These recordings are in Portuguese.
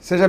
Seja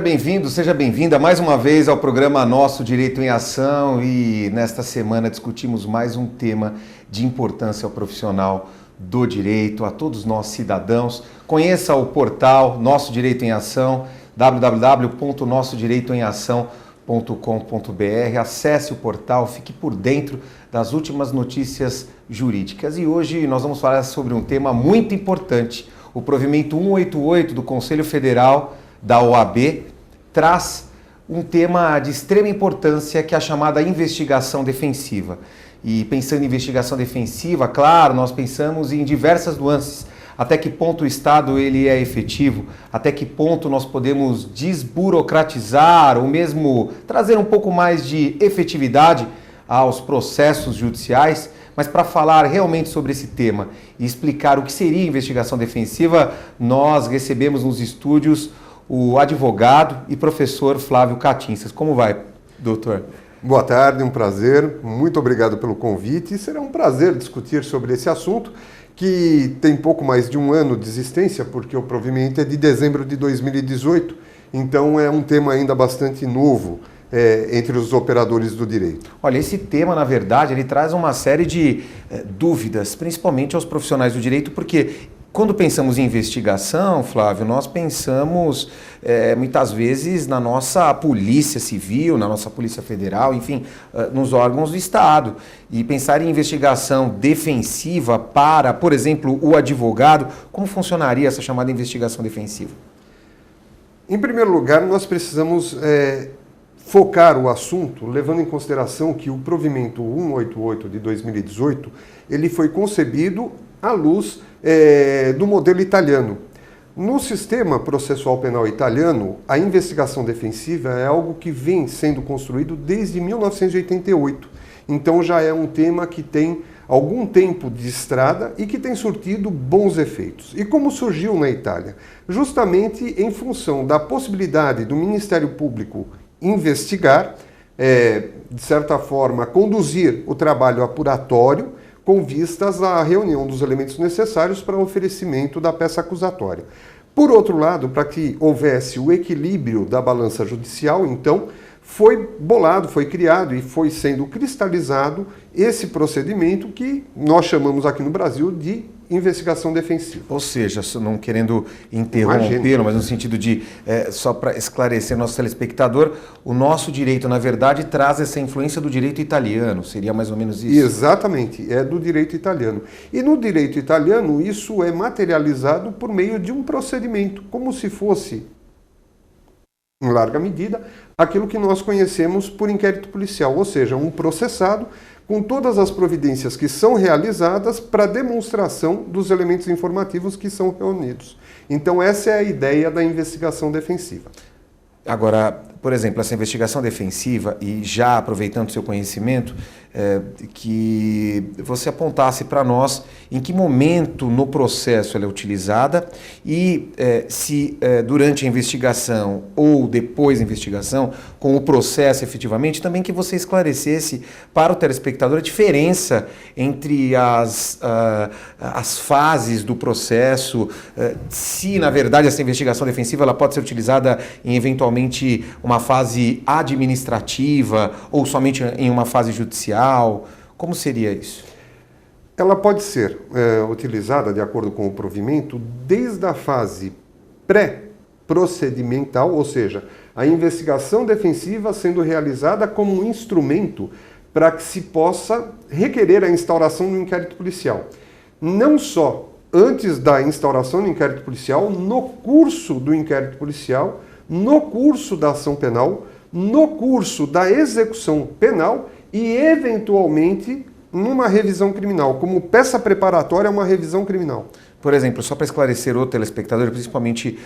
bem-vinda mais uma vez ao programa Nosso Direito em Ação e nesta semana discutimos mais um tema de importância ao profissional do direito, a todos nós cidadãos. Conheça o portal Nosso Direito em Ação, www.nossodireitoemação.com.br. Acesse o portal, fique por dentro das últimas notícias jurídicas. E hoje nós vamos falar sobre um tema muito importante. O provimento 188 do Conselho Federal da OAB traz um tema de extrema importância, que é a chamada investigação defensiva. E pensando em investigação defensiva, claro, nós pensamos em diversas nuances. Até que ponto o Estado ele é efetivo, até que ponto nós podemos desburocratizar ou mesmo trazer um pouco mais de efetividade aos processos judiciais. Mas para falar realmente sobre esse tema e explicar o que seria investigação defensiva, nós recebemos nos estúdios o advogado e professor Flávio Catinças. Como vai, doutor? Boa tarde, um prazer. Muito obrigado pelo convite. Será um prazer discutir sobre esse assunto, que tem pouco mais de um ano de existência, porque o provimento é de dezembro de 2018, então é um tema ainda bastante novo entre os operadores do direito. Olha, esse tema, na verdade, ele traz uma série de dúvidas, principalmente aos profissionais do direito, porque quando pensamos em investigação, Flávio, nós pensamos muitas vezes na nossa polícia civil, na nossa polícia federal, enfim, nos órgãos do Estado. E pensar em investigação defensiva para, por exemplo, o advogado, como funcionaria essa chamada investigação defensiva? Em primeiro lugar, nós precisamos focar o assunto, levando em consideração que o provimento 188 de 2018, ele foi concebido à luz do modelo italiano. No sistema processual penal italiano, a investigação defensiva é algo que vem sendo construído desde 1988. Então já é um tema que tem algum tempo de estrada e que tem surtido bons efeitos. E como surgiu na Itália? Justamente em função da possibilidade do Ministério Público investigar, de certa forma, conduzir o trabalho apuratório com vistas à reunião dos elementos necessários para o oferecimento da peça acusatória. Por outro lado, para que houvesse o equilíbrio da balança judicial, então, foi bolado, foi criado e foi sendo cristalizado esse procedimento que nós chamamos aqui no Brasil de investigação defensiva. Ou seja, não querendo interrompê-lo, mas no sentido de, só para esclarecer nosso telespectador, o nosso direito, na verdade, traz essa influência do direito italiano, seria mais ou menos isso? Exatamente, é do direito italiano. E no direito italiano, isso é materializado por meio de um procedimento, como se fosse, em larga medida, aquilo que nós conhecemos por inquérito policial, ou seja, um processado com todas as providências que são realizadas para demonstração dos elementos informativos que são reunidos. Então essa é a ideia da investigação defensiva. Agora, por exemplo, essa investigação defensiva, e já aproveitando o seu conhecimento, que você apontasse para nós em que momento no processo ela é utilizada e se durante a investigação ou depois da investigação, com o processo efetivamente, também que você esclarecesse para o telespectador a diferença entre as fases do processo, se na verdade essa investigação defensiva ela pode ser utilizada em eventualmente uma fase administrativa ou somente em uma fase judicial. Como seria isso? Ela pode ser utilizada, de acordo com o provimento, desde a fase pré-procedimental, ou seja, a investigação defensiva sendo realizada como um instrumento para que se possa requerer a instauração do inquérito policial. Não só antes da instauração do inquérito policial, no curso do inquérito policial, no curso da ação penal, no curso da execução penal e, eventualmente, numa revisão criminal, como peça preparatória a uma revisão criminal. Por exemplo, só para esclarecer o telespectador, principalmente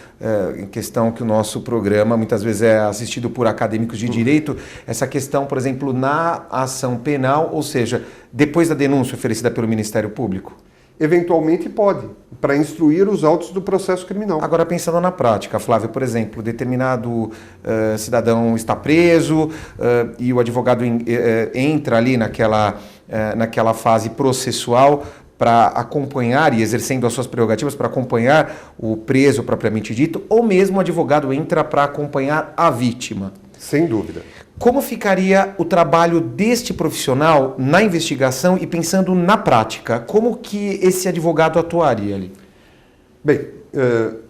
em questão que o nosso programa muitas vezes é assistido por acadêmicos de direito, essa questão, por exemplo, na ação penal, ou seja, depois da denúncia oferecida pelo Ministério Público? Eventualmente pode, para instruir os autos do processo criminal. Agora, pensando na prática, Flávio, por exemplo, determinado cidadão está preso e o advogado entra ali naquela fase processual para acompanhar e exercendo as suas prerrogativas para acompanhar o preso propriamente dito, ou mesmo o advogado entra para acompanhar a vítima? Sem dúvida. Como ficaria o trabalho deste profissional na investigação e pensando na prática? Como que esse advogado atuaria ali? Bem,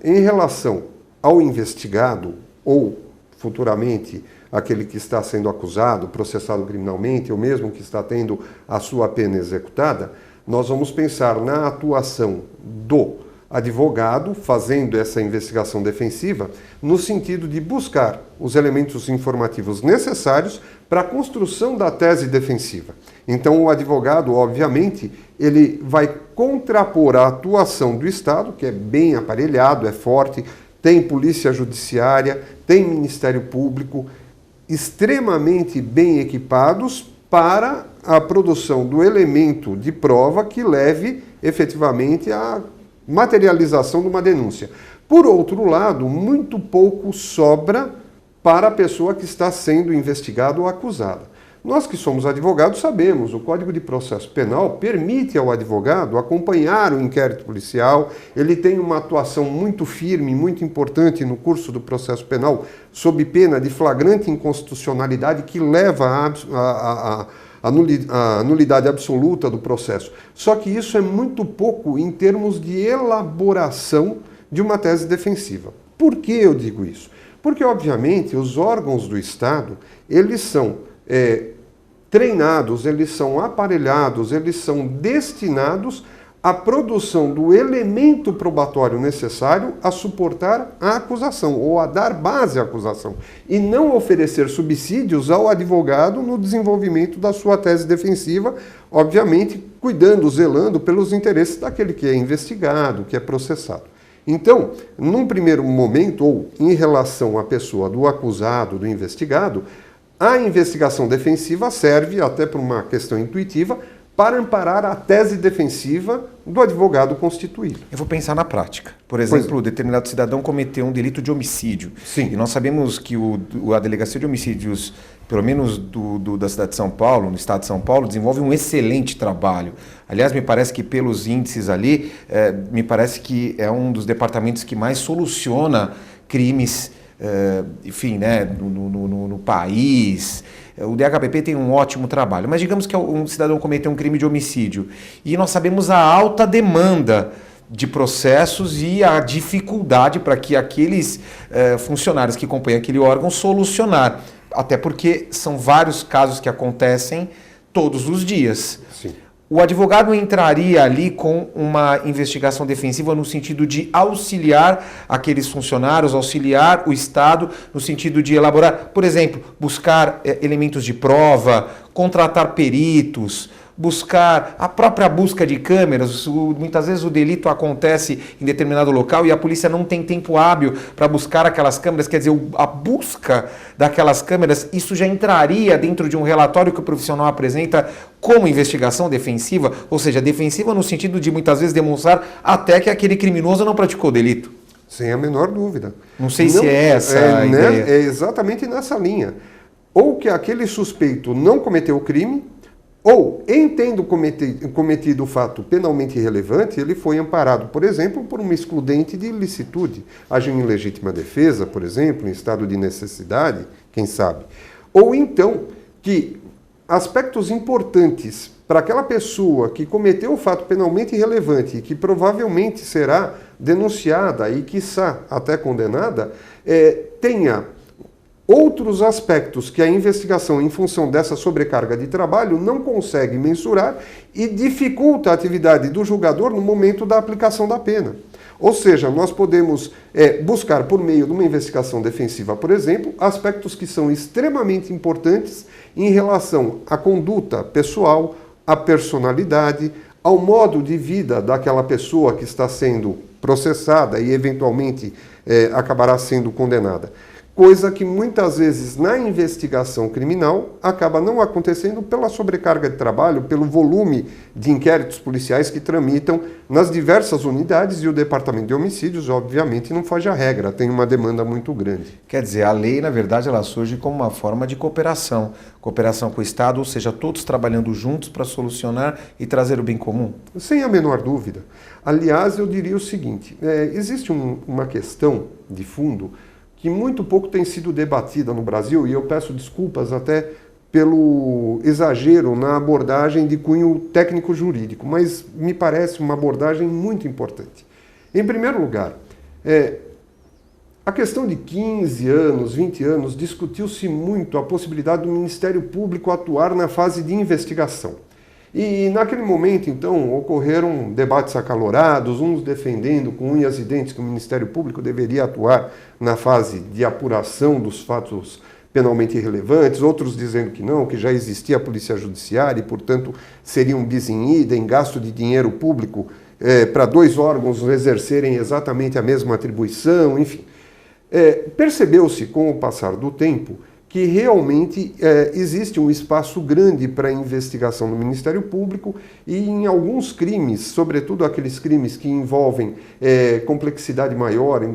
em relação ao investigado ou futuramente aquele que está sendo acusado, processado criminalmente, ou mesmo que está tendo a sua pena executada, nós vamos pensar na atuação do advogado fazendo essa investigação defensiva no sentido de buscar os elementos informativos necessários para a construção da tese defensiva. Então, o advogado, obviamente, ele vai contrapor a atuação do Estado, que é bem aparelhado, é forte, tem polícia judiciária, tem Ministério Público, extremamente bem equipados para a produção do elemento de prova que leve efetivamente à materialização de uma denúncia. Por outro lado, muito pouco sobra para a pessoa que está sendo investigada ou acusada. Nós que somos advogados sabemos, o Código de Processo Penal permite ao advogado acompanhar o inquérito policial, ele tem uma atuação muito firme, muito importante no curso do processo penal, sob pena de flagrante inconstitucionalidade que leva a nulidade absoluta do processo. Só que isso é muito pouco em termos de elaboração de uma tese defensiva. Por que eu digo isso? Porque, obviamente, os órgãos do Estado, eles são treinados, eles são aparelhados, eles são destinados à produção do elemento probatório necessário a suportar a acusação ou a dar base à acusação e não oferecer subsídios ao advogado no desenvolvimento da sua tese defensiva, obviamente cuidando, zelando pelos interesses daquele que é investigado, que é processado. Então, num primeiro momento, ou em relação à pessoa do acusado, do investigado, a investigação defensiva serve, até por uma questão intuitiva, para amparar a tese defensiva do advogado constituído. Eu vou pensar na prática. Por exemplo, determinado cidadão cometeu um delito de homicídio. Sim. E nós sabemos que a Delegacia de Homicídios, pelo menos da cidade de São Paulo, no estado de São Paulo, desenvolve um excelente trabalho. Aliás, me parece que pelos índices ali, me parece que é um dos departamentos que mais soluciona crimes, enfim, né, no país. O DHPP tem um ótimo trabalho, mas digamos que um cidadão cometeu um crime de homicídio e nós sabemos a alta demanda de processos e a dificuldade para que aqueles funcionários que acompanham aquele órgão solucionar, até porque são vários casos que acontecem todos os dias. Sim. O advogado entraria ali com uma investigação defensiva no sentido de auxiliar aqueles funcionários, auxiliar o Estado no sentido de elaborar, por exemplo, buscar elementos de prova, contratar peritos, buscar a própria busca de câmeras. Muitas vezes o delito acontece em determinado local e a polícia não tem tempo hábil para buscar aquelas câmeras, quer dizer, a busca daquelas câmeras, isso já entraria dentro de um relatório que o profissional apresenta como investigação defensiva, ou seja, defensiva no sentido de muitas vezes demonstrar até que aquele criminoso não praticou o delito. Sem a menor dúvida. Não sei se é essa a ideia. É exatamente nessa linha. Ou que aquele suspeito não cometeu o crime, ou, em tendo cometido o fato penalmente relevante, ele foi amparado, por exemplo, por uma excludente de ilicitude, agindo em legítima defesa, por exemplo, em estado de necessidade, quem sabe. Ou então, que aspectos importantes para aquela pessoa que cometeu o fato penalmente relevante e que provavelmente será denunciada e, quiçá, até condenada, tenha outros aspectos que a investigação, em função dessa sobrecarga de trabalho, não consegue mensurar e dificulta a atividade do julgador no momento da aplicação da pena. Ou seja, nós podemos buscar, por meio de uma investigação defensiva, por exemplo, aspectos que são extremamente importantes em relação à conduta pessoal, à personalidade, ao modo de vida daquela pessoa que está sendo processada e, eventualmente, acabará sendo condenada. coisa que muitas vezes na investigação criminal acaba não acontecendo pela sobrecarga de trabalho, pelo volume de inquéritos policiais que tramitam nas diversas unidades, e o Departamento de Homicídios, obviamente, não foge à regra, tem uma demanda muito grande. Quer dizer, a lei, na verdade, ela surge como uma forma de cooperação com o Estado, ou seja, todos trabalhando juntos para solucionar e trazer o bem comum? Sem a menor dúvida. Aliás, eu diria o seguinte, existe uma questão de fundo que muito pouco tem sido debatida no Brasil, e eu peço desculpas até pelo exagero na abordagem de cunho técnico-jurídico, mas me parece uma abordagem muito importante. Em primeiro lugar, a questão de 15 anos, 20 anos, discutiu-se muito a possibilidade do Ministério Público atuar na fase de investigação. E naquele momento, então, ocorreram debates acalorados, uns defendendo com unhas e dentes que o Ministério Público deveria atuar na fase de apuração dos fatos penalmente relevantes, outros dizendo que não, que já existia a Polícia Judiciária e, portanto, seria um bis in idem, gasto de dinheiro público para dois órgãos exercerem exatamente a mesma atribuição, enfim. Percebeu-se, com o passar do tempo, que realmente existe um espaço grande para investigação no Ministério Público e em alguns crimes, sobretudo aqueles crimes que envolvem complexidade maior,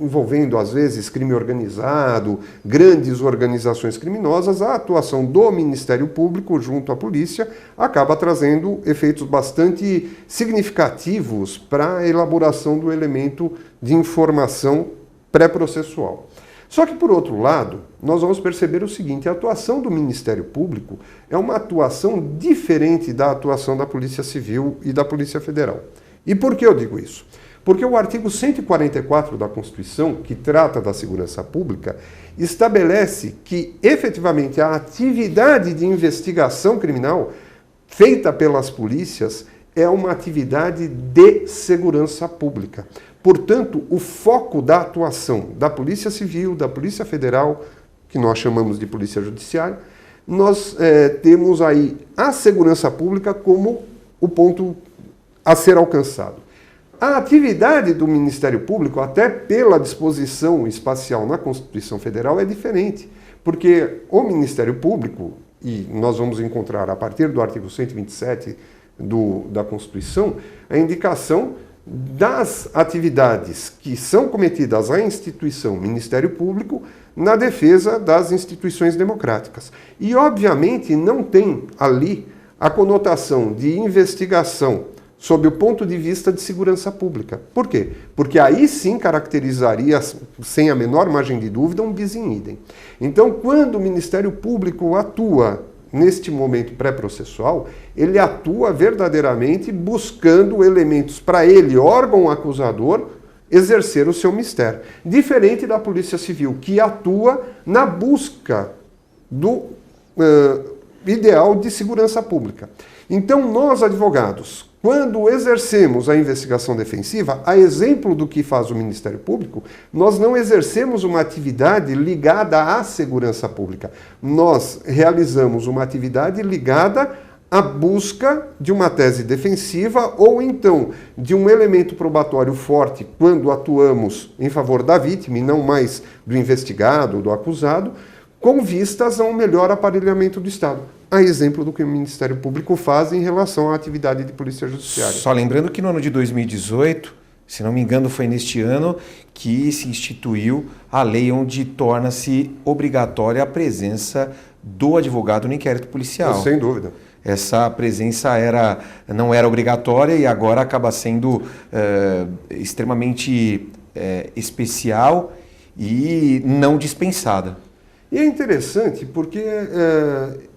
envolvendo às vezes crime organizado, grandes organizações criminosas, a atuação do Ministério Público junto à polícia acaba trazendo efeitos bastante significativos para a elaboração do elemento de informação pré-processual. Só que, por outro lado, nós vamos perceber o seguinte, a atuação do Ministério Público é uma atuação diferente da atuação da Polícia Civil e da Polícia Federal. E por que eu digo isso? Porque o artigo 144 da Constituição, que trata da segurança pública, estabelece que, efetivamente, a atividade de investigação criminal feita pelas polícias é uma atividade de segurança pública. Portanto, o foco da atuação da Polícia Civil, da Polícia Federal, que nós chamamos de Polícia Judiciária, nós temos aí a segurança pública como o ponto a ser alcançado. A atividade do Ministério Público, até pela disposição espacial na Constituição Federal, é diferente, porque o Ministério Público, e nós vamos encontrar a partir do artigo 127 da Constituição, a indicação das atividades que são cometidas à instituição Ministério Público na defesa das instituições democráticas. E, obviamente, não tem ali a conotação de investigação sob o ponto de vista de segurança pública. Por quê? Porque aí sim caracterizaria, sem a menor margem de dúvida, um bis in idem. Então, quando o Ministério Público atua neste momento pré-processual, ele atua verdadeiramente buscando elementos para ele, órgão acusador, exercer o seu mistério. Diferente da Polícia Civil, que atua na busca do ideal de segurança pública. Então, nós, advogados, quando exercemos a investigação defensiva, a exemplo do que faz o Ministério Público, nós não exercemos uma atividade ligada à segurança pública. Nós realizamos uma atividade ligada à busca de uma tese defensiva ou então de um elemento probatório forte quando atuamos em favor da vítima e não mais do investigado ou do acusado, com vistas a um melhor aparelhamento do Estado. A exemplo do que o Ministério Público faz em relação à atividade de Polícia Judiciária. Só lembrando que no ano de 2018, se não me engano foi neste ano, que se instituiu a lei onde torna-se obrigatória a presença do advogado no inquérito policial. Sem dúvida. Essa presença não era obrigatória e agora acaba sendo extremamente especial e não dispensada. E é interessante porque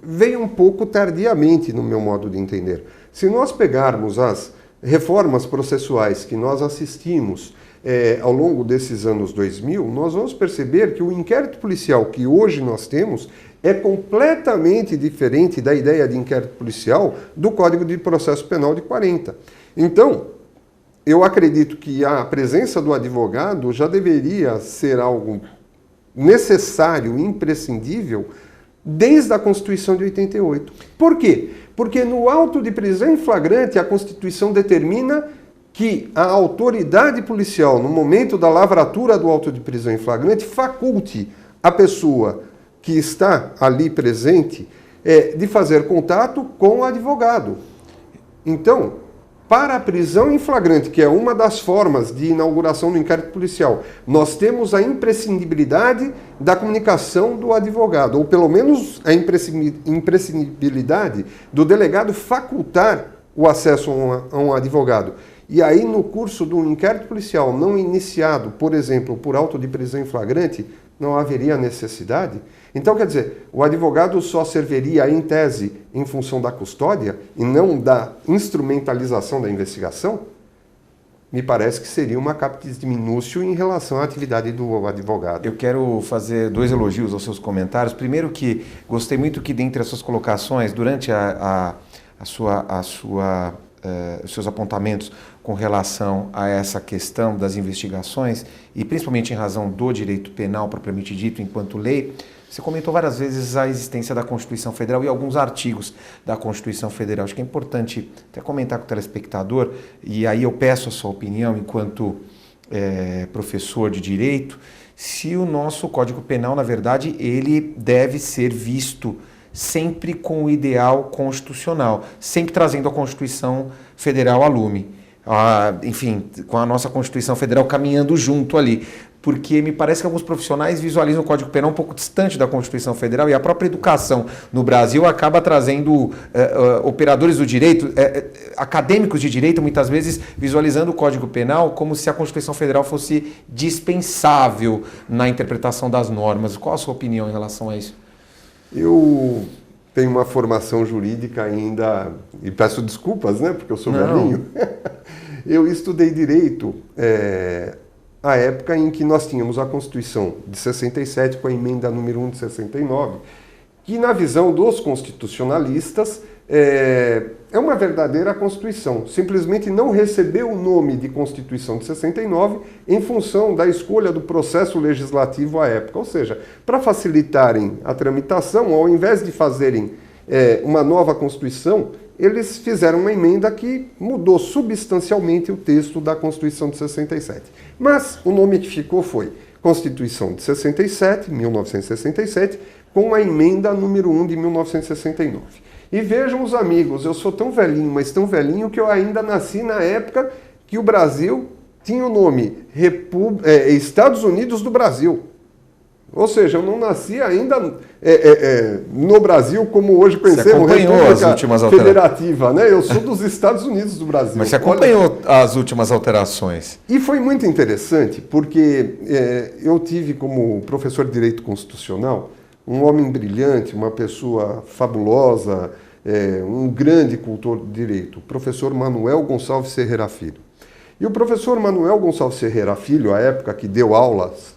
veio um pouco tardiamente, no meu modo de entender. Se nós pegarmos as reformas processuais que nós assistimos ao longo desses anos 2000, nós vamos perceber que o inquérito policial que hoje nós temos é completamente diferente da ideia de inquérito policial do Código de Processo Penal de 40. Então, eu acredito que a presença do advogado já deveria ser algo necessário, imprescindível, desde a Constituição de 88. Por quê? Porque no auto de prisão em flagrante a Constituição determina que a autoridade policial, no momento da lavratura do auto de prisão em flagrante, faculte a pessoa que está ali presente de fazer contato com o advogado. Então, para a prisão em flagrante, que é uma das formas de inauguração do inquérito policial, nós temos a imprescindibilidade da comunicação do advogado, ou pelo menos a imprescindibilidade do delegado facultar o acesso a um advogado. E aí, no curso do inquérito policial não iniciado, por exemplo, por auto de prisão em flagrante, não haveria necessidade. Então, quer dizer, o advogado só serviria, em tese, em função da custódia e não da instrumentalização da investigação? Me parece que seria uma captis diminutio em relação à atividade do advogado. Eu quero fazer 2 elogios aos seus comentários. Primeiro que gostei muito que, dentre as suas colocações, durante os seus apontamentos com relação a essa questão das investigações, e principalmente em razão do direito penal propriamente dito enquanto lei, você comentou várias vezes a existência da Constituição Federal e alguns artigos da Constituição Federal. Acho que é importante até comentar com o telespectador, e aí eu peço a sua opinião enquanto professor de direito, se o nosso Código Penal, na verdade, ele deve ser visto sempre com o ideal constitucional, sempre trazendo a Constituição Federal a lume. Enfim, com a nossa Constituição Federal caminhando junto ali. Porque me parece que alguns profissionais visualizam o Código Penal um pouco distante da Constituição Federal, e a própria educação no Brasil acaba trazendo operadores do direito, acadêmicos de direito, muitas vezes visualizando o Código Penal como se a Constituição Federal fosse dispensável na interpretação das normas. Qual a sua opinião em relação a isso? Eu tenho uma formação jurídica ainda, e peço desculpas, né, porque eu sou velhinho. Eu estudei direito a época em que nós tínhamos a Constituição de 67 com a emenda número 1 de 69, que na visão dos constitucionalistas é uma verdadeira Constituição. Simplesmente não recebeu o nome de Constituição de 69 em função da escolha do processo legislativo à época. Ou seja, para facilitarem a tramitação, ao invés de fazerem uma nova Constituição, eles fizeram uma emenda que mudou substancialmente o texto da Constituição de 67. Mas o nome que ficou foi Constituição de 67, 1967, com a emenda número 1 de 1969. E vejam os amigos, eu sou tão velhinho, mas tão velhinho que eu ainda nasci na época que o Brasil tinha o nome Estados Unidos do Brasil. Ou seja, eu não nasci ainda no Brasil como hoje conhecemos, República Federativa, né? Eu sou dos Estados Unidos do Brasil. Mas você acompanhou as últimas alterações. E foi muito interessante porque eu tive como professor de Direito Constitucional um homem brilhante, uma pessoa fabulosa, um grande cultor de direito, o professor Manuel Gonçalves Ferreira Filho. E o professor Manuel Gonçalves Ferreira Filho, à época que deu aulas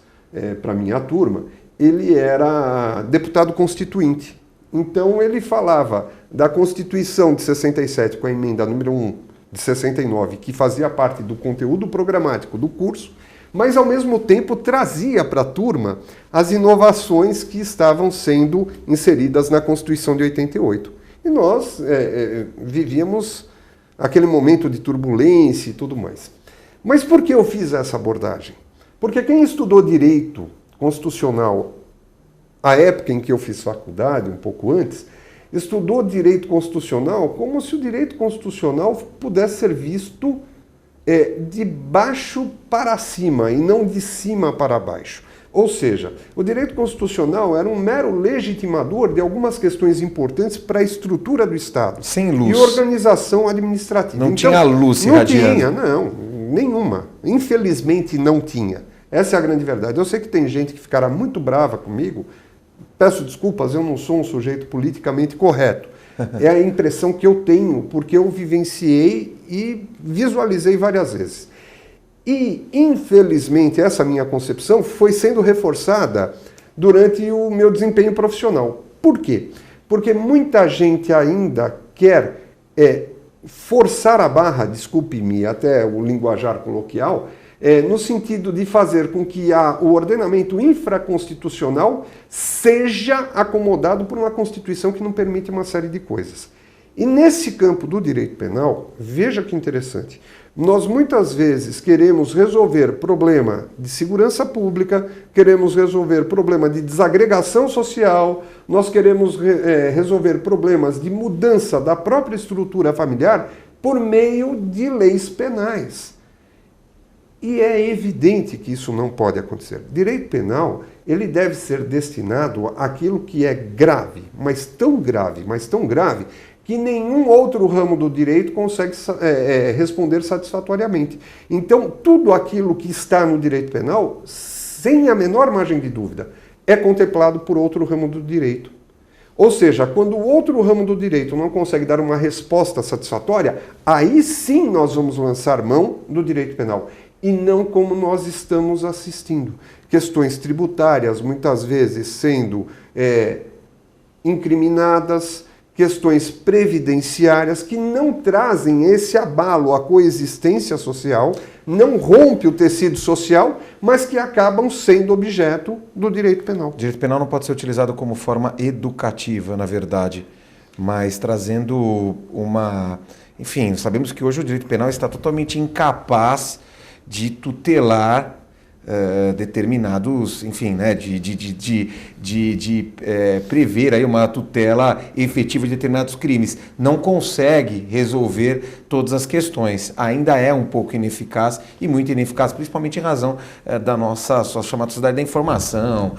para a minha turma, ele era deputado constituinte. Então ele falava da Constituição de 67 com a emenda número 1 de 69, que fazia parte do conteúdo programático do curso, mas ao mesmo tempo trazia para a turma as inovações que estavam sendo inseridas na Constituição de 88. E nós vivíamos aquele momento de turbulência e tudo mais. Mas por que eu fiz essa abordagem? Porque quem estudou direito constitucional à época em que eu fiz faculdade, um pouco antes, estudou direito constitucional como se o direito constitucional pudesse ser visto de baixo para cima e não de cima para baixo. Ou seja, o direito constitucional era um mero legitimador de algumas questões importantes para a estrutura do Estado. Sem luz. E organização administrativa. Não tinha luz irradiando. Não tinha, não. Nenhuma. Infelizmente não tinha. Essa é a grande verdade. Eu sei que tem gente que ficará muito brava comigo. Peço desculpas, eu não sou um sujeito politicamente correto. É a impressão que eu tenho, porque eu vivenciei e visualizei várias vezes. E, infelizmente, essa minha concepção foi sendo reforçada durante o meu desempenho profissional. Por quê? Porque muita gente ainda quer forçar a barra, desculpe-me, até o linguajar coloquial, no sentido de fazer com que o ordenamento infraconstitucional seja acomodado por uma Constituição que não permite uma série de coisas. E nesse campo do direito penal, veja que interessante, nós muitas vezes queremos resolver problema de segurança pública, queremos resolver problema de desagregação social, nós queremos resolver problemas de mudança da própria estrutura familiar por meio de leis penais. E é evidente que isso não pode acontecer. Direito penal, ele deve ser destinado àquilo que é grave, mas tão grave, que nenhum outro ramo do direito consegue responder satisfatoriamente. Então, tudo aquilo que está no direito penal, sem a menor margem de dúvida, é contemplado por outro ramo do direito. Ou seja, quando o outro ramo do direito não consegue dar uma resposta satisfatória, aí sim nós vamos lançar mão do direito penal. E não como nós estamos assistindo. Questões tributárias, muitas vezes sendo incriminadas, questões previdenciárias que não trazem esse abalo à coexistência social, não rompe o tecido social, mas que acabam sendo objeto do direito penal. O direito penal não pode ser utilizado como forma educativa, na verdade, mas trazendo uma... Enfim, sabemos que hoje o direito penal está totalmente incapaz de tutelar determinados, enfim, né, de prever aí uma tutela efetiva de determinados crimes. Não consegue resolver todas as questões. Ainda é um pouco ineficaz e muito ineficaz, principalmente em razão da nossa chamada sociedade da informação,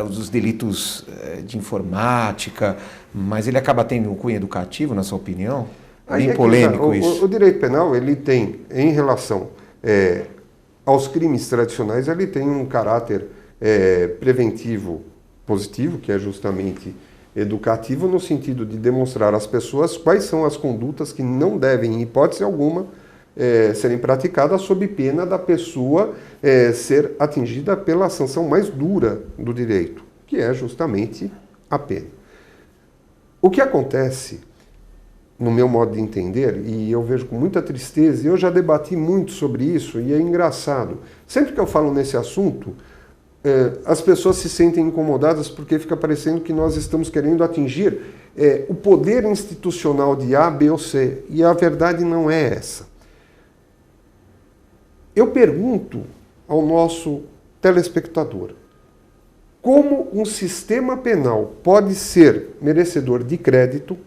dos delitos de informática, mas ele acaba tendo um cunho educativo, na sua opinião? Bem polêmico isso. O direito penal, ele tem, em relação aos crimes tradicionais, ele tem um caráter preventivo positivo, que é justamente educativo, no sentido de demonstrar às pessoas quais são as condutas que não devem, em hipótese alguma, serem praticadas sob pena da pessoa ser atingida pela sanção mais dura do direito, que é justamente a pena. O que acontece, no meu modo de entender, e eu vejo com muita tristeza, e eu já debati muito sobre isso, e é engraçado. Sempre que eu falo nesse assunto, as pessoas se sentem incomodadas porque fica parecendo que nós estamos querendo atingir o poder institucional de A, B ou C, e a verdade não é essa. Eu pergunto ao nosso telespectador, como um sistema penal pode ser merecedor de crédito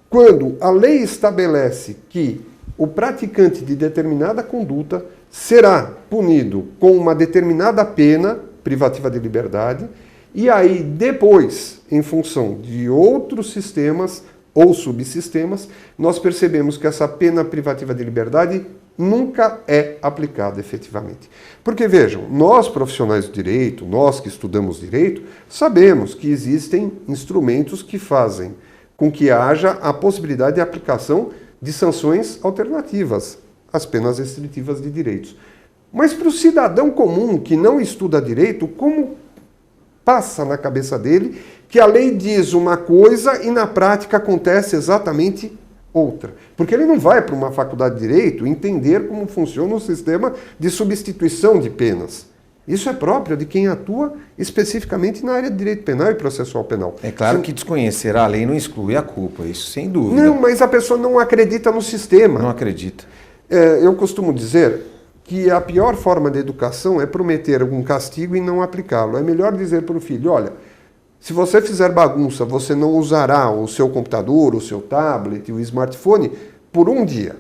quando a lei estabelece que o praticante de determinada conduta será punido com uma determinada pena privativa de liberdade, e aí depois, em função de outros sistemas ou subsistemas, nós percebemos que essa pena privativa de liberdade nunca é aplicada efetivamente. Porque vejam, nós profissionais do direito, nós que estudamos direito, sabemos que existem instrumentos que fazem com que haja a possibilidade de aplicação de sanções alternativas às penas restritivas de direitos. Mas para o cidadão comum que não estuda direito, como passa na cabeça dele que a lei diz uma coisa e na prática acontece exatamente outra? Porque ele não vai para uma faculdade de direito entender como funciona o sistema de substituição de penas. Isso é próprio de quem atua especificamente na área de direito penal e processual penal. É claro que desconhecer a lei não exclui a culpa, isso sem dúvida. Não, mas a pessoa não acredita no sistema. Não acredita. Eu costumo dizer que a pior forma de educação é prometer um castigo e não aplicá-lo. É melhor dizer para o filho, olha, se você fizer bagunça, você não usará o seu computador, o seu tablet, o smartphone por um dia.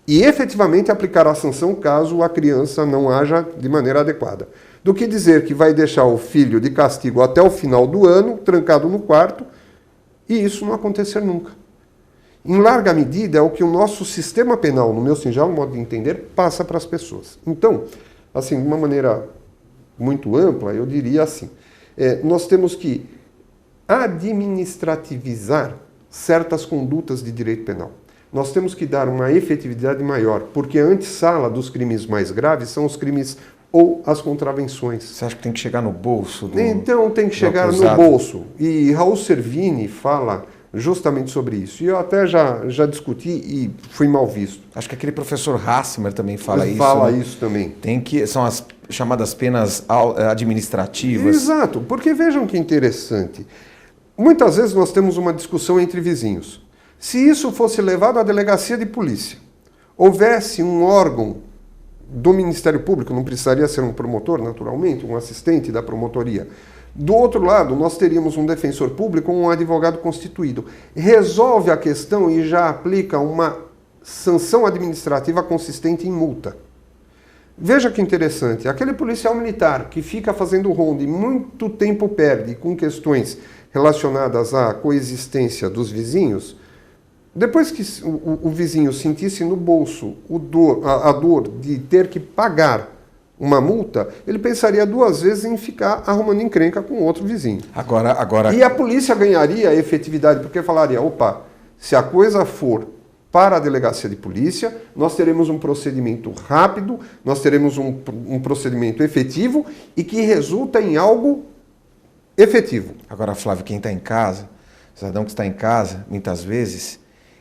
E efetivamente aplicar a sanção caso a criança não haja de maneira adequada. Do que dizer que vai deixar o filho de castigo até o final do ano, trancado no quarto, e isso não acontecer nunca. Em larga medida, é o que o nosso sistema penal, no meu singelo modo de entender, passa para as pessoas. Então, assim, de uma maneira muito ampla, eu diria assim, nós temos que administrativizar certas condutas de direito penal. Nós temos que dar uma efetividade maior, porque a antessala dos crimes mais graves são os crimes ou as contravenções. Você acha que tem que chegar no bolso do Então tem que chegar no bolso. E Raul Servini fala justamente sobre isso. E eu até já discuti e fui mal visto. Acho que aquele professor Hassmer também fala isso. Fala isso também. São as chamadas penas administrativas. Exato, porque vejam que interessante. muitas vezes nós temos uma discussão entre vizinhos. Se isso fosse levado à delegacia de polícia, houvesse um órgão do Ministério Público, não precisaria ser um promotor, naturalmente, um assistente da promotoria. Do outro lado, nós teríamos um defensor público ou um advogado constituído. Resolve a questão e já aplica uma sanção administrativa consistente em multa. Veja que interessante, aquele policial militar que fica fazendo ronda e muito tempo perde com questões relacionadas à coexistência dos vizinhos, depois que o vizinho sentisse no bolso a dor de ter que pagar uma multa, ele pensaria duas vezes em ficar arrumando encrenca com outro vizinho. Agora... E a polícia ganharia efetividade, porque falaria, opa, se a coisa for para a delegacia de polícia, nós teremos um procedimento rápido, nós teremos um procedimento efetivo e que resulta em algo efetivo. Agora, Flávio, quem está em casa, o cidadão que está em casa, muitas vezes,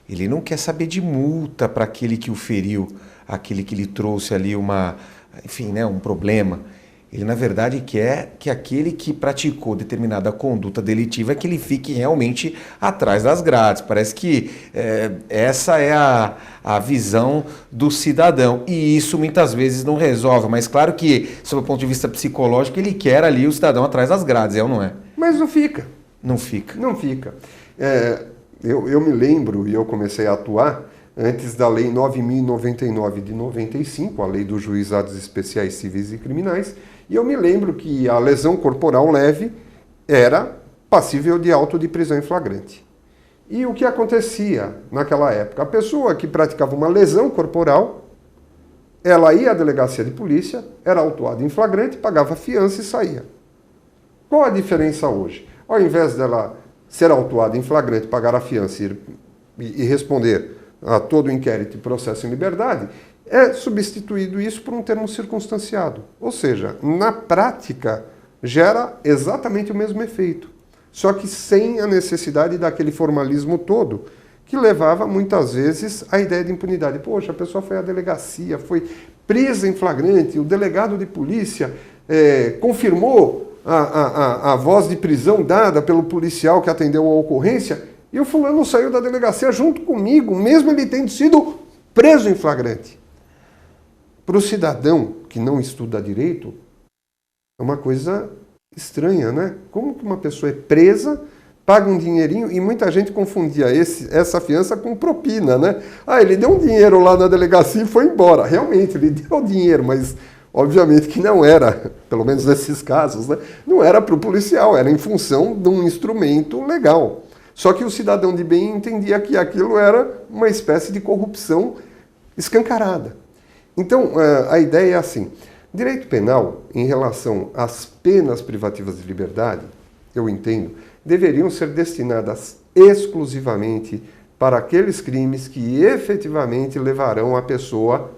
ele não quer saber de multa para aquele que o feriu, aquele que lhe trouxe ali um problema. Ele, na verdade, quer que aquele que praticou determinada conduta delitiva que ele fique realmente atrás das grades. Parece que essa é a visão do cidadão. E isso muitas vezes não resolve. Mas claro que, sob o ponto de vista psicológico, ele quer ali o cidadão atrás das grades, ou não é? Mas não fica. Não fica. Não fica. Eu me lembro, e eu comecei a atuar antes da Lei 9.099 de 95, a Lei dos Juizados Especiais Civis e Criminais, e eu me lembro que a lesão corporal leve era passível de auto de prisão em flagrante. E o que acontecia naquela época? A pessoa que praticava uma lesão corporal, ela ia à delegacia de polícia, era autuada em flagrante, pagava fiança e saía. Qual a diferença hoje? Ao invés dela ser autuada em flagrante, pagar a fiança e responder a todo o inquérito e processo em liberdade, é substituído isso por um termo circunstanciado. Ou seja, na prática, gera exatamente o mesmo efeito, só que sem a necessidade daquele formalismo todo, que levava muitas vezes à ideia de impunidade. Poxa, a pessoa foi à delegacia, foi presa em flagrante, o delegado de polícia confirmou a voz de prisão dada pelo policial que atendeu a ocorrência, e o fulano saiu da delegacia junto comigo, mesmo ele tendo sido preso em flagrante. Para o cidadão que não estuda direito, é uma coisa estranha, né? Como que uma pessoa é presa, paga um dinheirinho, e muita gente confundia essa fiança com propina, né? Ah, ele deu um dinheiro lá na delegacia e foi embora. Realmente, ele deu dinheiro, mas obviamente que não era, pelo menos nesses casos, né? Não era para o policial, era em função de um instrumento legal. Só que o cidadão de bem entendia que aquilo era uma espécie de corrupção escancarada. Então, a ideia é assim, direito penal, em relação às penas privativas de liberdade, eu entendo, deveriam ser destinadas exclusivamente para aqueles crimes que efetivamente levarão a pessoa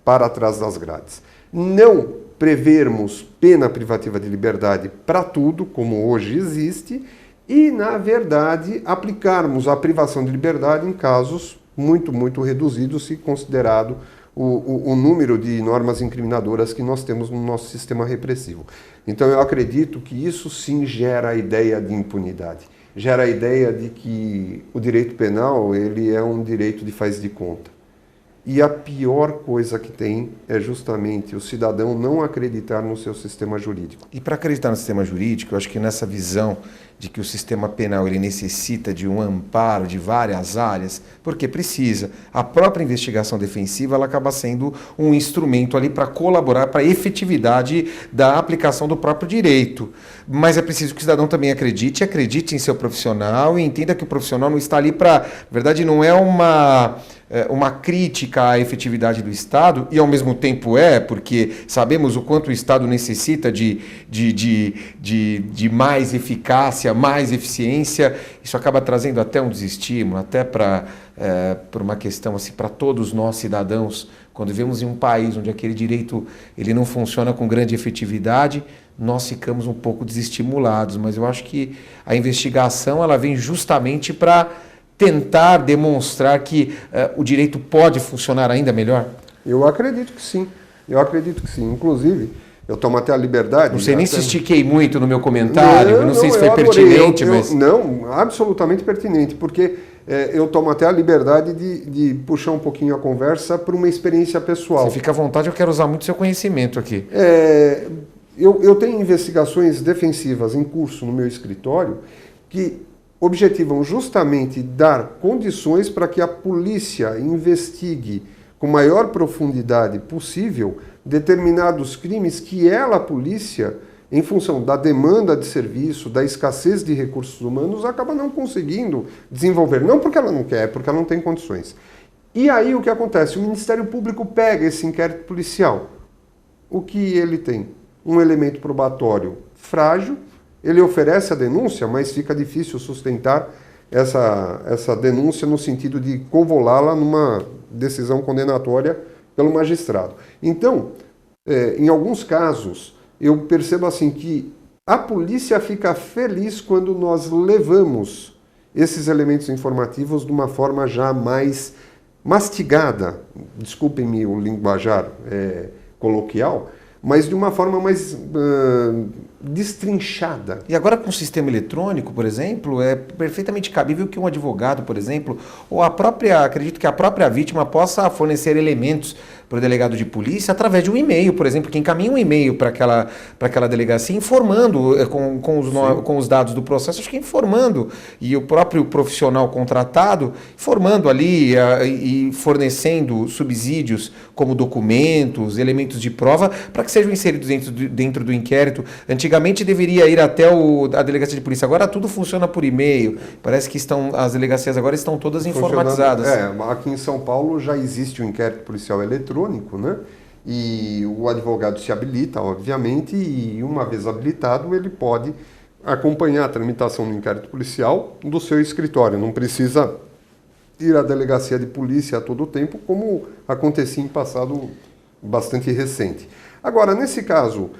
para trás das grades. Não prevermos pena privativa de liberdade para tudo, como hoje existe, e, na verdade, aplicarmos a privação de liberdade em casos muito, muito reduzidos, se considerado o número de normas incriminadoras que nós temos no nosso sistema repressivo. Então, eu acredito que isso sim gera a ideia de impunidade, gera a ideia de que o direito penal ele é um direito de faz de conta. E a pior coisa que tem é justamente o cidadão não acreditar no seu sistema jurídico. E para acreditar no sistema jurídico, eu acho que nessa visão de que o sistema penal ele necessita de um amparo de várias áreas, porque precisa. A própria investigação defensiva ela acaba sendo um instrumento ali para colaborar para a efetividade da aplicação do próprio direito. Mas é preciso que o cidadão também acredite em seu profissional e entenda que o profissional não está ali para... Na verdade, não é uma crítica à efetividade do Estado, e ao mesmo tempo porque sabemos o quanto o Estado necessita de mais eficácia, mais eficiência. Isso acaba trazendo até um desestímulo, até por uma questão assim, para todos nós cidadãos, quando vivemos em um país onde aquele direito ele não funciona com grande efetividade, nós ficamos um pouco desestimulados. Mas eu acho que a investigação ela vem justamente para tentar demonstrar que o direito pode funcionar ainda melhor? Eu acredito que sim. Inclusive, Eu tomo até a liberdade... Não sei nem até... se estiquei muito no meu comentário, não sei se foi pertinente, mas... Não, absolutamente pertinente, porque eu tomo até a liberdade de puxar um pouquinho a conversa para uma experiência pessoal. Você fica à vontade, eu quero usar muito seu conhecimento aqui. Eu tenho investigações defensivas em curso no meu escritório que objetivam justamente dar condições para que a polícia investigue com maior profundidade possível determinados crimes que ela, a polícia, em função da demanda de serviço, da escassez de recursos humanos, acaba não conseguindo desenvolver. Não porque ela não quer, é porque ela não tem condições. E aí o que acontece? O Ministério Público pega esse inquérito policial. O que ele tem? Um elemento probatório frágil, ele oferece a denúncia, mas fica difícil sustentar essa denúncia no sentido de convolá-la numa decisão condenatória pelo magistrado. Então, em alguns casos, eu percebo assim que a polícia fica feliz quando nós levamos esses elementos informativos de uma forma já mais mastigada, desculpem-me o linguajar coloquial, mas de uma forma mais destrinchada. E agora com o sistema eletrônico, por exemplo, é perfeitamente cabível que um advogado, por exemplo, ou acredito que a própria vítima possa fornecer elementos para o delegado de polícia através de um e-mail, por exemplo, que encaminha um e-mail para aquela delegacia informando com os dados do processo, acho que informando, e o próprio profissional contratado informando ali e fornecendo subsídios como documentos, elementos de prova, para que sejam inseridos dentro do inquérito. Antigamente deveria ir até a delegacia de polícia, agora tudo funciona por e-mail, parece que as delegacias agora estão todas informatizadas. Aqui em São Paulo já existe o inquérito policial eletrônico, né? E o advogado se habilita, obviamente, e uma vez habilitado ele pode acompanhar a tramitação do inquérito policial do seu escritório, não precisa ir à delegacia de polícia a todo tempo, como acontecia em passado bastante recente. Agora, nesse caso,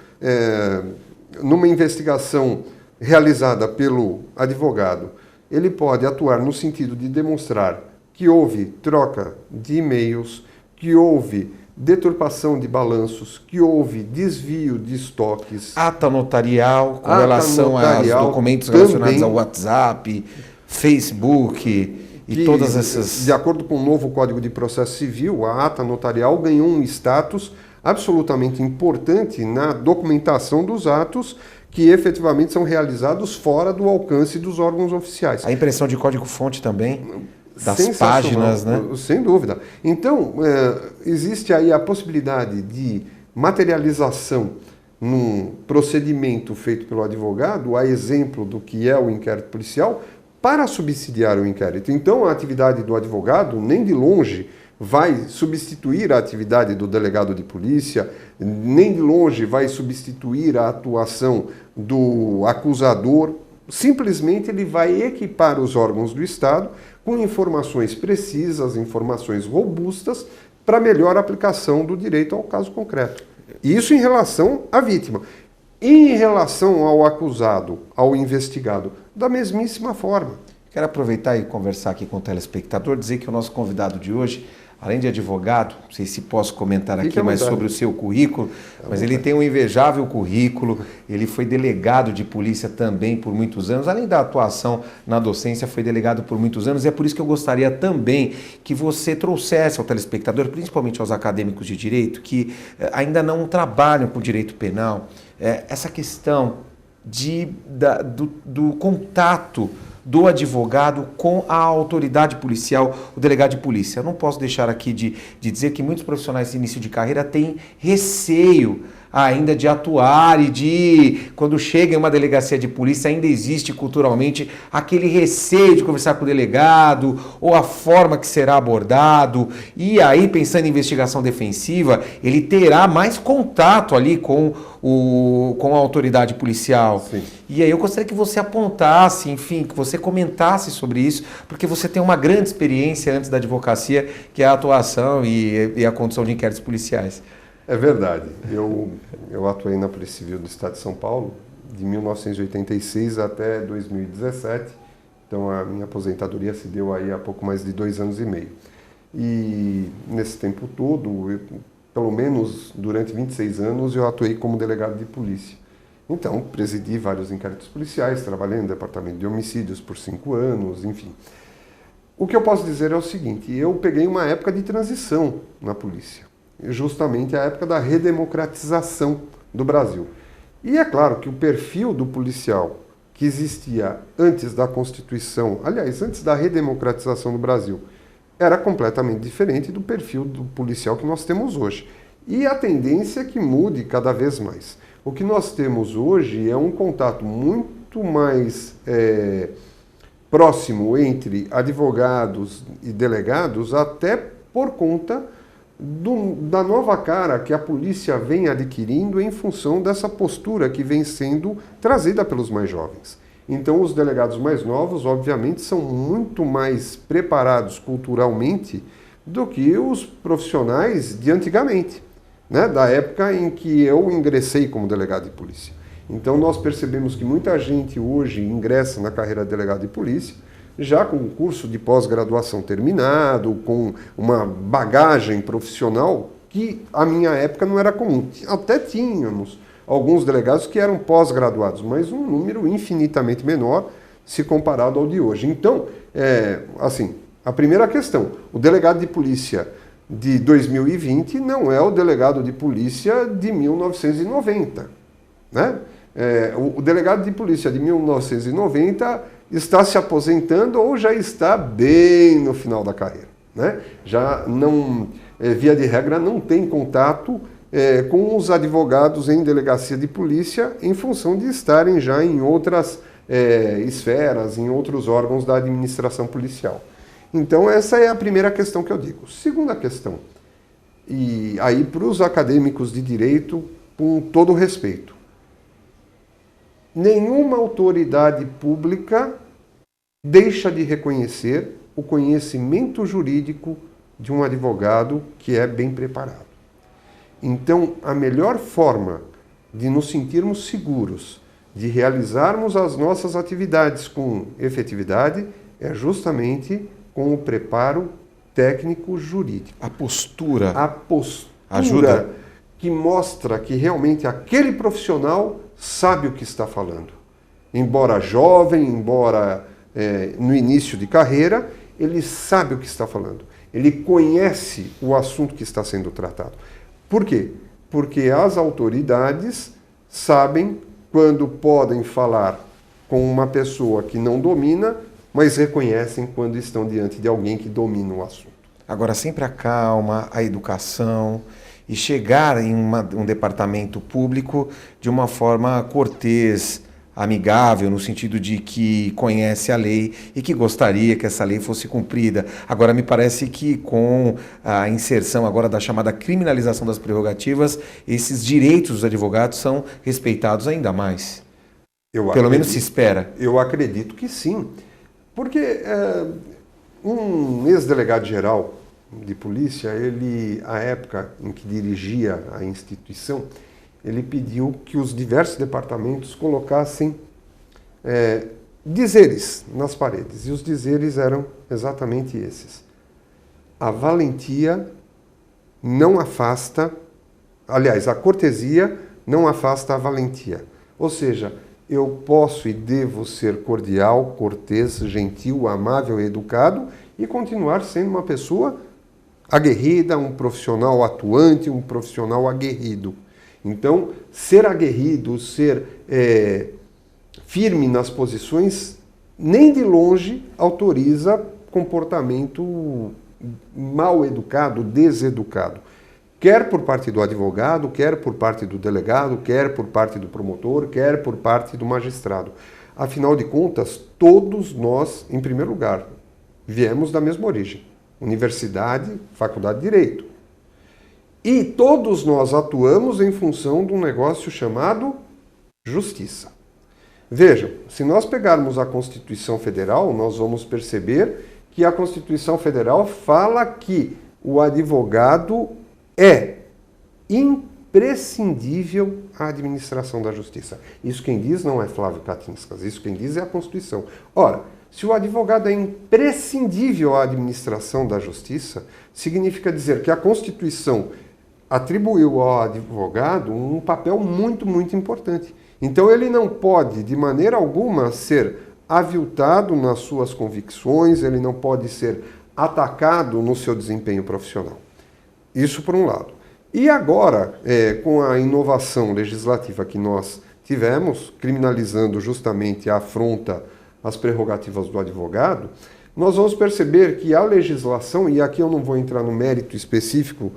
numa investigação realizada pelo advogado, ele pode atuar no sentido de demonstrar que houve troca de e-mails, que houve deturpação de balanços, que houve desvio de estoques. Ata notarial com relação aos documentos relacionados ao WhatsApp, Facebook e todas essas... De acordo com o novo Código de Processo Civil, a ata notarial ganhou um status absolutamente importante na documentação dos atos que efetivamente são realizados fora do alcance dos órgãos oficiais. A impressão de código-fonte também, das páginas, né? Sem dúvida. Então, existe aí a possibilidade de materialização num procedimento feito pelo advogado, a exemplo do que é o inquérito policial, para subsidiar o inquérito. Então, a atividade do advogado, nem de longe, vai substituir a atividade do delegado de polícia, nem de longe vai substituir a atuação do acusador, simplesmente ele vai equipar os órgãos do Estado com informações precisas, informações robustas, para melhor aplicação do direito ao caso concreto. Isso em relação à vítima. Em relação ao acusado, ao investigado, da mesmíssima forma. Quero aproveitar e conversar aqui com o telespectador, dizer que o nosso convidado de hoje, além de advogado, não sei se posso comentar aqui mais sobre o seu currículo, mas ele tem um invejável currículo, ele foi delegado de polícia também por muitos anos, além da atuação na docência, foi delegado por muitos anos, e é por isso que eu gostaria também que você trouxesse ao telespectador, principalmente aos acadêmicos de direito, que ainda não trabalham com direito penal, essa questão do contato do advogado com a autoridade policial, o delegado de polícia. Eu não posso deixar aqui de dizer que muitos profissionais de início de carreira têm receio ainda de atuar e quando chega em uma delegacia de polícia, ainda existe culturalmente aquele receio de conversar com o delegado ou a forma que será abordado. E aí, pensando em investigação defensiva, ele terá mais contato ali com a autoridade policial. Sim. E aí eu gostaria que você apontasse, enfim, que você comentasse sobre isso, porque você tem uma grande experiência antes da advocacia, que é a atuação e a condução de inquéritos policiais. É verdade. Eu atuei na Polícia Civil do Estado de São Paulo de 1986 até 2017. Então a minha aposentadoria se deu aí há pouco mais de 2 anos e meio. E nesse tempo todo eu pelo menos durante 26 anos, eu atuei como delegado de polícia. Então, presidi vários inquéritos policiais, trabalhei no departamento de homicídios por 5 anos, enfim. O que eu posso dizer é o seguinte, eu peguei uma época de transição na polícia, justamente a época da redemocratização do Brasil. E é claro que o perfil do policial que existia antes da Constituição, aliás, antes da redemocratização do Brasil, era completamente diferente do perfil do policial que nós temos hoje. E a tendência é que mude cada vez mais. O que nós temos hoje é um contato muito mais próximo entre advogados e delegados, até por conta da nova cara que a polícia vem adquirindo em função dessa postura que vem sendo trazida pelos mais jovens. Então, os delegados mais novos, obviamente, são muito mais preparados culturalmente do que os profissionais de antigamente, né? Da época em que eu ingressei como delegado de polícia. Então, nós percebemos que muita gente hoje ingressa na carreira de delegado de polícia já com um curso de pós-graduação terminado, com uma bagagem profissional que a minha época não era comum. Até tínhamos alguns delegados que eram pós-graduados, mas um número infinitamente menor se comparado ao de hoje. Então, assim, a primeira questão, o delegado de polícia de 2020 não é o delegado de polícia de 1990, né? O delegado de polícia de 1990 está se aposentando ou já está bem no final da carreira, né? Já não, via de regra, não tem contato com os advogados em delegacia de polícia em função de estarem já em outras esferas, em outros órgãos da administração policial. Então essa é a primeira questão que eu digo. Segunda questão, e aí para os acadêmicos de direito, com todo respeito, nenhuma autoridade pública deixa de reconhecer o conhecimento jurídico de um advogado que é bem preparado. Então, a melhor forma de nos sentirmos seguros, de realizarmos as nossas atividades com efetividade, é justamente com o preparo técnico jurídico. A postura. A postura ajuda, que mostra que realmente aquele profissional sabe o que está falando. Embora jovem, embora no início de carreira, ele sabe o que está falando. Ele conhece o assunto que está sendo tratado. Por quê? Porque as autoridades sabem quando podem falar com uma pessoa que não domina, mas reconhecem quando estão diante de alguém que domina o assunto. Agora, sempre a calma, a educação e chegar em um departamento público de uma forma cortês, amigável, no sentido de que conhece a lei e que gostaria que essa lei fosse cumprida. Agora, me parece que com a inserção agora da chamada criminalização das prerrogativas, esses direitos dos advogados são respeitados ainda mais. Pelo menos se espera. Eu acredito que sim. Porque um ex-delegado-geral de polícia, ele, à época em que dirigia a instituição, ele pediu que os diversos departamentos colocassem dizeres nas paredes. E os dizeres eram exatamente esses. A valentia não afasta, aliás, a cortesia não afasta a valentia. Ou seja, eu posso e devo ser cordial, cortês, gentil, amável e educado e continuar sendo uma pessoa aguerrida, um profissional atuante, um profissional aguerrido. Então, ser aguerrido, ser firme nas posições, nem de longe autoriza comportamento mal educado, deseducado. Quer por parte do advogado, quer por parte do delegado, quer por parte do promotor, quer por parte do magistrado. Afinal de contas, todos nós, em primeiro lugar, viemos da mesma origem. Universidade, faculdade de Direito. E todos nós atuamos em função de um negócio chamado justiça. Vejam, se nós pegarmos a Constituição Federal, nós vamos perceber que a Constituição Federal fala que o advogado é imprescindível à administração da justiça. Isso quem diz não é Flávio Katinskas, isso quem diz é a Constituição. Ora, se o advogado é imprescindível à administração da justiça, significa dizer que a Constituição atribuiu ao advogado um papel muito, muito importante. Então ele não pode, de maneira alguma, ser aviltado nas suas convicções, ele não pode ser atacado no seu desempenho profissional. Isso por um lado. E agora, com a inovação legislativa que nós tivemos, criminalizando justamente a afronta às prerrogativas do advogado, nós vamos perceber que a legislação, e aqui eu não vou entrar no mérito específico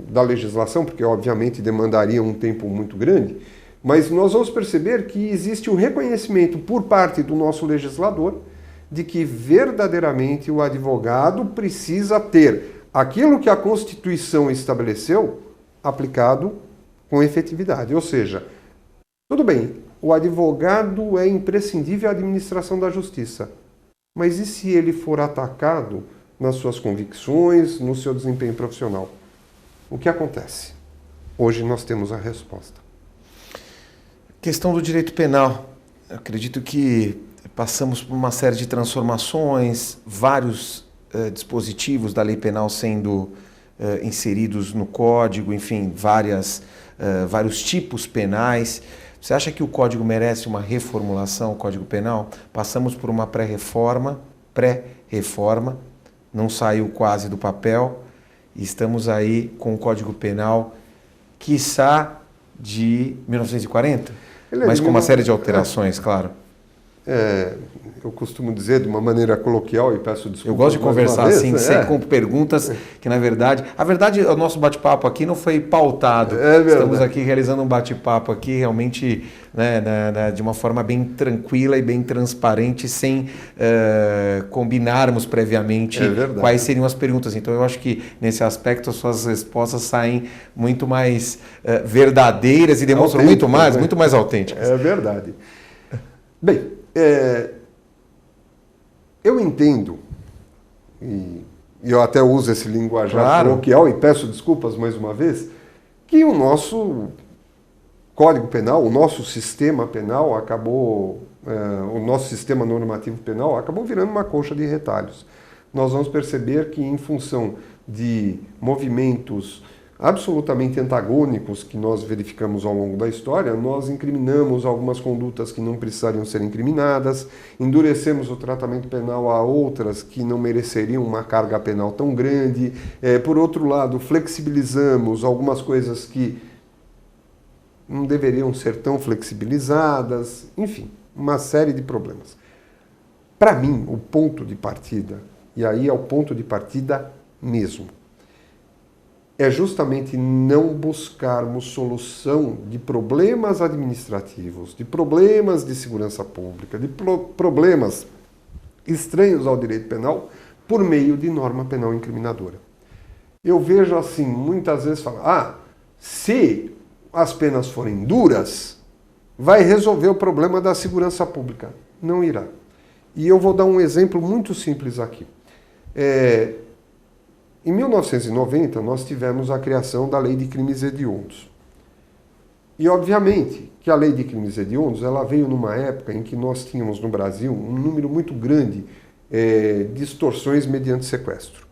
da legislação, porque obviamente demandaria um tempo muito grande, mas nós vamos perceber que existe o reconhecimento por parte do nosso legislador de que verdadeiramente o advogado precisa ter aquilo que a Constituição estabeleceu aplicado com efetividade. Ou seja, tudo bem, o advogado é imprescindível à administração da justiça, mas e se ele for atacado nas suas convicções, no seu desempenho profissional? O que acontece? Hoje nós temos a resposta. Questão do direito penal. Eu acredito que passamos por uma série de transformações, vários dispositivos da lei penal sendo inseridos no código, enfim, vários tipos penais. Você acha que o código merece uma reformulação, o Código Penal? Passamos por uma pré-reforma, não saiu quase do papel, e estamos aí com o Código Penal, quiçá de 1940, mas com uma série de alterações, claro. Eu costumo dizer de uma maneira coloquial, e peço desculpas. Eu gosto de conversar assim, sem com perguntas, que na verdade... A verdade, o nosso bate-papo aqui não foi pautado. Estamos aqui realizando um bate-papo aqui realmente de uma forma bem tranquila e bem transparente, sem combinarmos previamente quais seriam as perguntas. Então eu acho que nesse aspecto as suas respostas saem muito mais verdadeiras e demonstram muito mais autênticas. É verdade. Bem, eu entendo, e eu até uso esse linguajar coloquial, e peço desculpas mais uma vez, que o nosso Código Penal, o nosso sistema penal o nosso sistema normativo penal acabou virando uma colcha de retalhos. Nós vamos perceber que, em função de movimentos absolutamente antagônicos que nós verificamos ao longo da história, nós incriminamos algumas condutas que não precisariam ser incriminadas, endurecemos o tratamento penal a outras que não mereceriam uma carga penal tão grande, por outro lado, flexibilizamos algumas coisas que não deveriam ser tão flexibilizadas, enfim, uma série de problemas. Para mim, o ponto de partida, e aí é o ponto de partida mesmo, é justamente não buscarmos solução de problemas administrativos, de problemas de segurança pública, de problemas estranhos ao direito penal por meio de norma penal incriminadora. Eu vejo assim, muitas vezes falar, se as penas forem duras, vai resolver o problema da segurança pública. Não irá. E eu vou dar um exemplo muito simples aqui. Em 1990, nós tivemos a criação da Lei de Crimes Hediondos. E, obviamente, que a Lei de Crimes Hediondos ela veio numa época em que nós tínhamos no Brasil um número muito grande de extorsões mediante sequestro.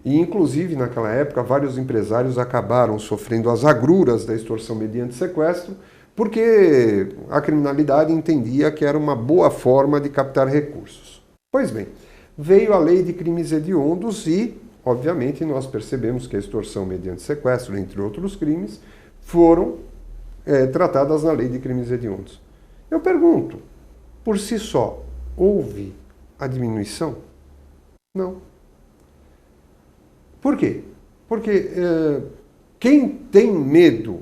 E, inclusive, naquela época, vários empresários acabaram sofrendo as agruras da extorsão mediante sequestro, porque a criminalidade entendia que era uma boa forma de captar recursos. Pois bem, veio a Lei de Crimes Hediondos e, obviamente, nós percebemos que a extorsão mediante sequestro, entre outros crimes, foram tratadas na Lei de Crimes Hediondos. Eu pergunto, por si só, houve a diminuição? Não. Por quê? Porque quem tem medo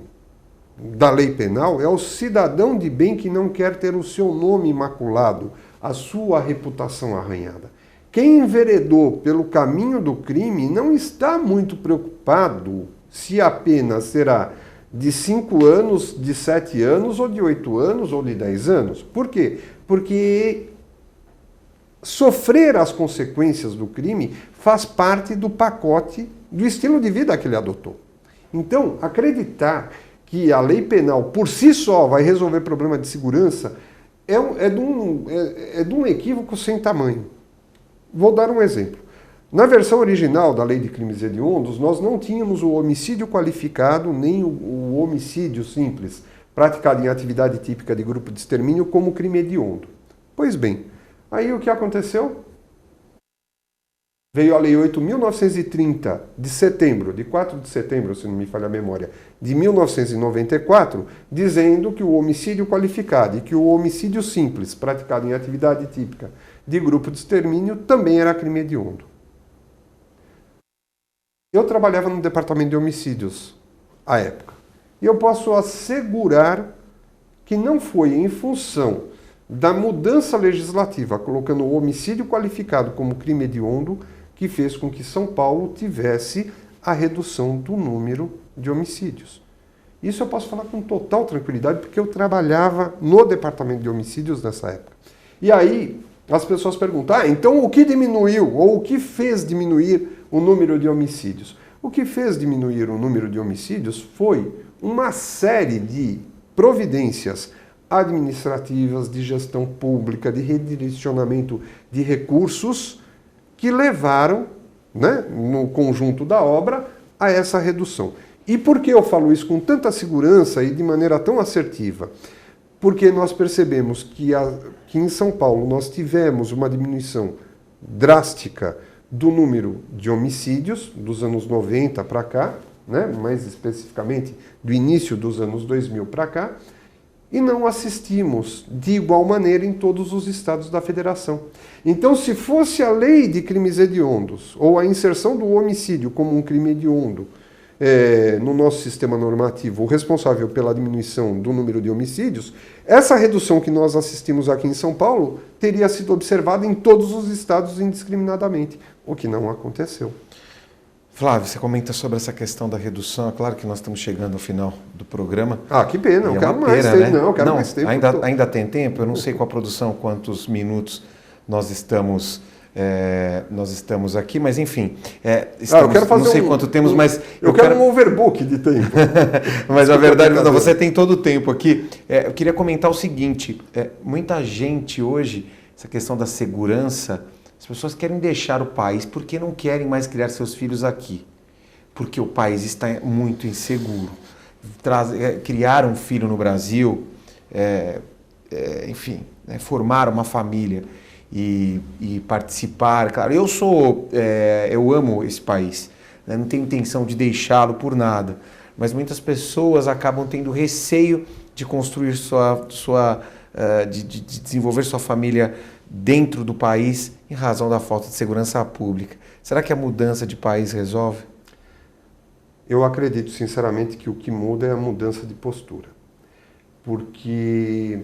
da lei penal é o cidadão de bem que não quer ter o seu nome imaculado, a sua reputação arranhada. Quem enveredou pelo caminho do crime não está muito preocupado se a pena será de 5 anos, de 7 anos, ou de 8 anos, ou de 10 anos. Por quê? Porque sofrer as consequências do crime faz parte do pacote do estilo de vida que ele adotou. Então, acreditar que a lei penal por si só vai resolver problema de segurança é de um equívoco sem tamanho. Vou dar um exemplo. Na versão original da Lei de Crimes Hediondos, nós não tínhamos o homicídio qualificado nem o homicídio simples, praticado em atividade típica de grupo de extermínio, como crime hediondo. Pois bem, aí o que aconteceu? Veio a Lei 8.930 de setembro, de 4 de setembro, se não me falha a memória, de 1994, dizendo que o homicídio qualificado e que o homicídio simples, praticado em atividade típica de grupo de extermínio, também era crime hediondo. Eu trabalhava no departamento de homicídios à época. E eu posso assegurar que não foi em função da mudança legislativa, colocando o homicídio qualificado como crime hediondo, que fez com que São Paulo tivesse a redução do número de homicídios. Isso eu posso falar com total tranquilidade, porque eu trabalhava no departamento de homicídios nessa época. E aí as pessoas perguntam, então o que diminuiu, ou o que fez diminuir o número de homicídios? O que fez diminuir o número de homicídios foi uma série de providências administrativas, de gestão pública, de redirecionamento de recursos que levaram, né, no conjunto da obra, a essa redução. E por que eu falo isso com tanta segurança e de maneira tão assertiva? Porque nós percebemos que em São Paulo nós tivemos uma diminuição drástica do número de homicídios dos anos 90 para cá, né, mais especificamente do início dos anos 2000 para cá, e não assistimos de igual maneira em todos os estados da federação. Então, se fosse a lei de crimes hediondos, ou a inserção do homicídio como um crime hediondo no nosso sistema normativo, o responsável pela diminuição do número de homicídios, essa redução que nós assistimos aqui em São Paulo teria sido observada em todos os estados indiscriminadamente, o que não aconteceu. Flávio, você comenta sobre essa questão da redução. É claro que nós estamos chegando ao final do programa. Que pena, eu quero mais tempo. Né? Eu quero mais tempo. Ainda tem tempo? Eu não sei com a produção quantos minutos nós estamos aqui, mas enfim. Eu quero fazer não sei quanto temos, mas... Eu quero um overbook de tempo. Mas a verdade, não, você tem todo o tempo aqui. Eu queria comentar o seguinte, muita gente hoje, essa questão da segurança... As pessoas querem deixar o país porque não querem mais criar seus filhos aqui. Porque o país está muito inseguro. Criar um filho no Brasil, enfim, formar uma família e participar. Claro, eu amo esse país, né? Não tenho intenção de deixá-lo por nada. Mas muitas pessoas acabam tendo receio de construir de desenvolver sua família dentro do país em razão da falta de segurança pública. Será que a mudança de país resolve? Eu acredito sinceramente que o que muda é a mudança de postura. Porque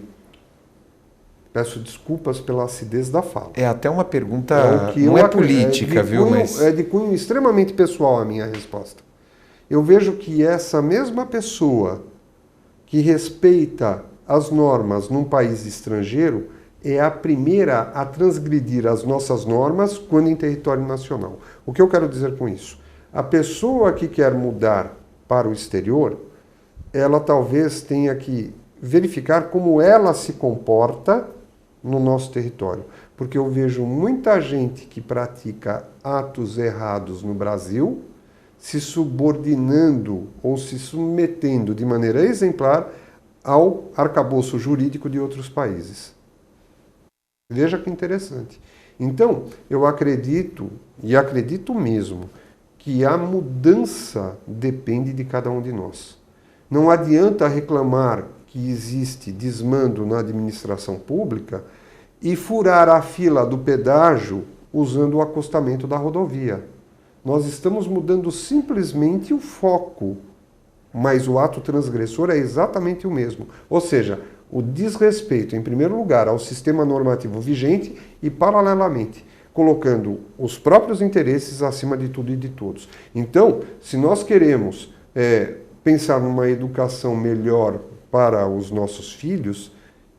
peço desculpas pela acidez da fala. É até uma pergunta, não é política, viu? Mas é de cunho extremamente pessoal a minha resposta. Eu vejo que essa mesma pessoa que respeita as normas num país estrangeiro é a primeira a transgredir as nossas normas quando em território nacional. O que eu quero dizer com isso? A pessoa que quer mudar para o exterior, ela talvez tenha que verificar como ela se comporta no nosso território. Porque eu vejo muita gente que pratica atos errados no Brasil se subordinando ou se submetendo de maneira exemplar ao arcabouço jurídico de outros países. Veja que interessante. Então, eu acredito, e acredito mesmo, que a mudança depende de cada um de nós. Não adianta reclamar que existe desmando na administração pública e furar a fila do pedágio usando o acostamento da rodovia. Nós estamos mudando simplesmente o foco, mas o ato transgressor é exatamente o mesmo. Ou seja, o desrespeito, em primeiro lugar, ao sistema normativo vigente e, paralelamente, colocando os próprios interesses acima de tudo e de todos. Então, se nós queremos pensar numa educação melhor para os nossos filhos,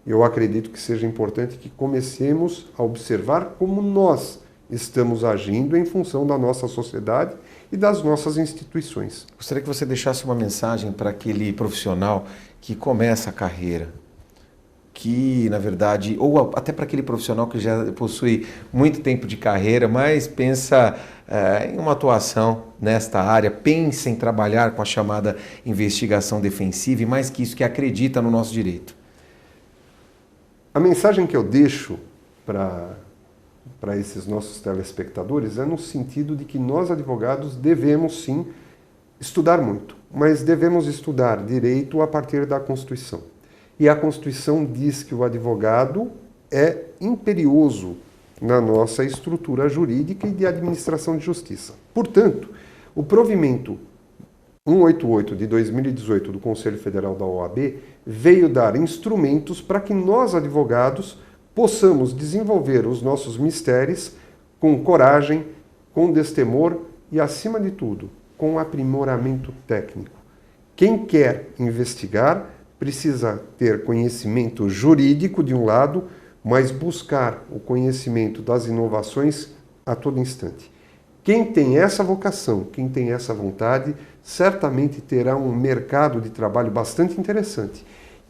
eu acredito que seja importante que comecemos a observar como nós estamos agindo em função da nossa sociedade e das nossas instituições. Gostaria que você deixasse uma mensagem para aquele profissional que começa a carreira, que, na verdade, ou até para aquele profissional que já possui muito tempo de carreira, mas pensa em uma atuação nesta área, pensa em trabalhar com a chamada investigação defensiva e mais que isso, que acredita no nosso direito? A mensagem que eu deixo para esses nossos telespectadores é no sentido de que nós, advogados, devemos sim estudar muito, mas devemos estudar direito a partir da Constituição. E a Constituição diz que o advogado é imperioso na nossa estrutura jurídica e de administração de justiça. Portanto, o provimento 188 de 2018 do Conselho Federal da OAB veio dar instrumentos para que nós, advogados, possamos desenvolver os nossos mistérios com coragem, com destemor e, acima de tudo, com aprimoramento técnico. Quem quer investigar precisa ter conhecimento jurídico de um lado, mas buscar o conhecimento das inovações a todo instante. Quem tem essa vocação, quem tem essa vontade, certamente terá um mercado de trabalho bastante interessante.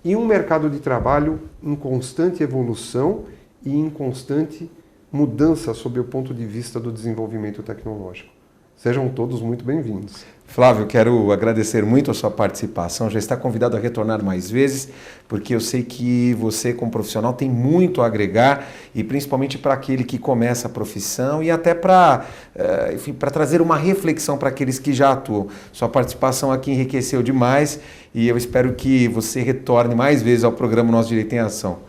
E um mercado de trabalho em constante evolução e em constante mudança sob o ponto de vista do desenvolvimento tecnológico. Sejam todos muito bem-vindos. Flávio, quero agradecer muito a sua participação. Já está convidado a retornar mais vezes, porque eu sei que você, como profissional, tem muito a agregar, e principalmente para aquele que começa a profissão e até para trazer uma reflexão para aqueles que já atuam. Sua participação aqui enriqueceu demais e eu espero que você retorne mais vezes ao programa Nosso Direito em Ação.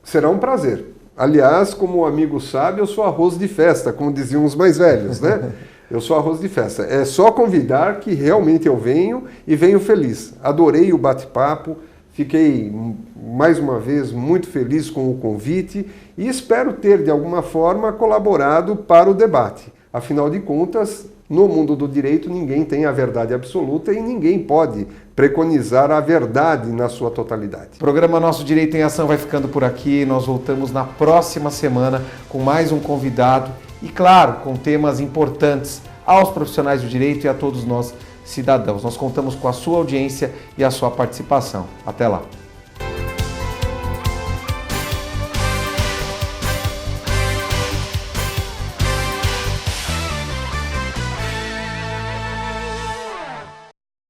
Será um prazer. Aliás, como o amigo sabe, eu sou arroz de festa, como diziam os mais velhos, né? Eu sou arroz de festa. É só convidar que realmente eu venho e venho feliz. Adorei o bate-papo, fiquei mais uma vez muito feliz com o convite e espero ter de alguma forma colaborado para o debate. Afinal de contas, no mundo do direito ninguém tem a verdade absoluta e ninguém pode preconizar a verdade na sua totalidade. O programa Nosso Direito em Ação vai ficando por aqui. Nós voltamos na próxima semana com mais um convidado e, claro, com temas importantes aos profissionais do direito e a todos nós, cidadãos. Nós contamos com a sua audiência e a sua participação. Até lá.